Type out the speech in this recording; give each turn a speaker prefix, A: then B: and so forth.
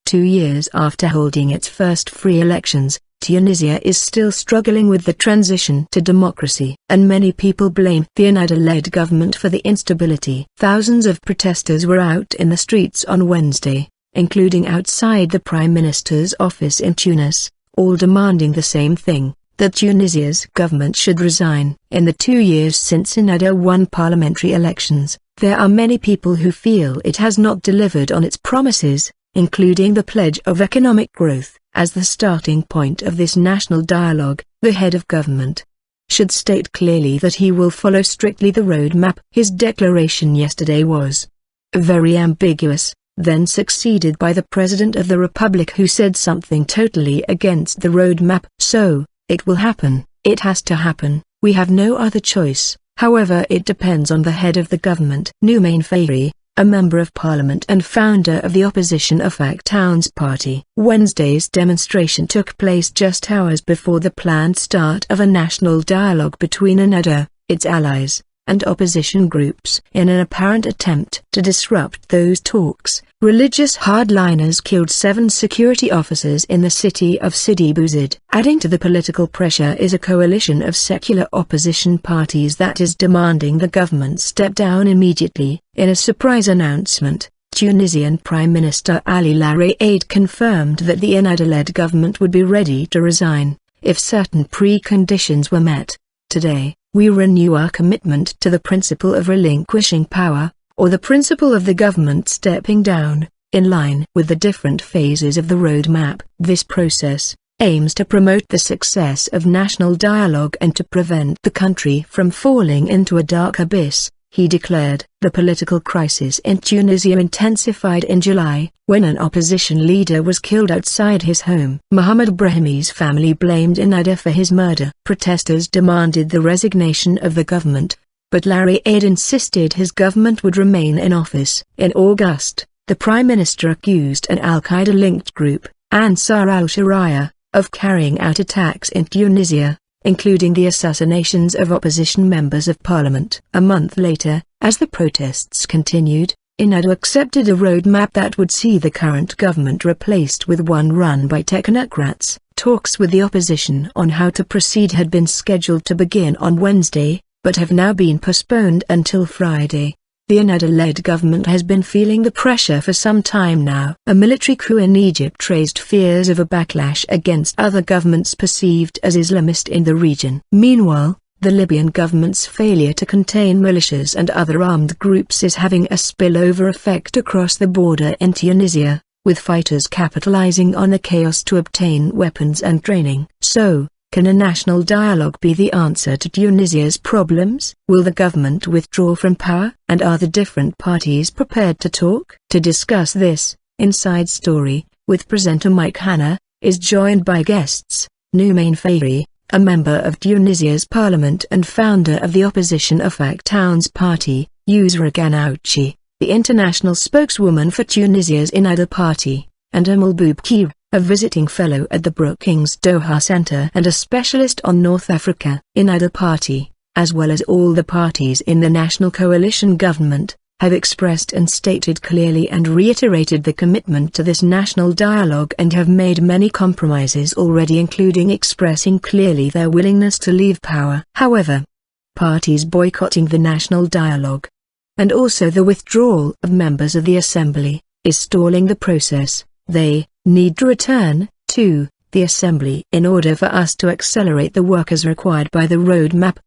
A: 2 years after holding its first free elections, Tunisia is still struggling with the transition to democracy, and many people blame the Ennahda-led government for the instability. Thousands of protesters were out in the streets on Wednesday, including outside the Prime Minister's office in Tunis, all demanding the same thing, that Tunisia's government should resign. In the 2 years since Ennahda won parliamentary elections, there are many people who feel it has not delivered on its promises, including the pledge of economic growth. As the starting point of this national dialogue, the head of government should state clearly that he will follow strictly the roadmap. His declaration yesterday was very ambiguous, then succeeded by the President of the Republic, who said something totally against the roadmap. So, it will happen, it has to happen, we have no other choice, however it depends on the head of the government. Noumain Fairi, a member of parliament and founder of the opposition Towns Party. Wednesday's demonstration took place just hours before the planned start of a national dialogue between Ennahda, its allies, and opposition groups. In an apparent attempt to disrupt those talks, religious hardliners killed 7 security officers in the city of Sidi Bouzid. Adding to the political pressure is a coalition of secular opposition parties that is demanding the government step down immediately. In a surprise announcement, Tunisian Prime Minister Ali Lareid confirmed that the Ennahda-led government would be ready to resign if certain preconditions were met. Today, we renew our commitment to the principle of relinquishing power, or the principle of the government stepping down, in line with the different phases of the roadmap. This process aims to promote the success of national dialogue and to prevent the country from falling into a dark abyss, he declared. The political crisis in Tunisia intensified in July, when an opposition leader was killed outside his home. Mohamed Brahimi's family blamed Ennahda for his murder. Protesters demanded the resignation of the government, but Lareid insisted his government would remain in office. In August, the Prime Minister accused an al-Qaeda-linked group, Ansar al-Sharia, of carrying out attacks in Tunisia, including the assassinations of opposition members of parliament. A month later, as the protests continued, Ennahda accepted a roadmap that would see the current government replaced with one run by technocrats. Talks with the opposition on how to proceed had been scheduled to begin on Wednesday, but have now been postponed until Friday. The Ennahda-led government has been feeling the pressure for some time now. A military coup in Egypt raised fears of a backlash against other governments perceived as Islamist in the region. Meanwhile, the Libyan government's failure to contain militias and other armed groups is having a spillover effect across the border in Tunisia, with fighters capitalizing on the chaos to obtain weapons and training. So, can a national dialogue be the answer to Tunisia's problems? Will the government withdraw from power? And are the different parties prepared to talk? To discuss this, Inside Story, with presenter Mike Hanna, is joined by guests, Noumain Fairi, a member of Tunisia's parliament and founder of the opposition Towns Party, Yousra Ghanouchi, the international spokeswoman for Tunisia's Ennahda Party, and Amal Boubkir, a visiting fellow at the Brookings Doha Center and a specialist on North Africa. Ennahda Party, as well as all the parties in the national coalition government, have expressed and stated clearly and reiterated the commitment to this national dialogue and have made many compromises already, including expressing clearly their willingness to leave power. However, parties boycotting the national dialogue, and also the withdrawal of members of the assembly, is stalling the process. They need to return to the assembly in order for us to accelerate the work as required by the roadmap.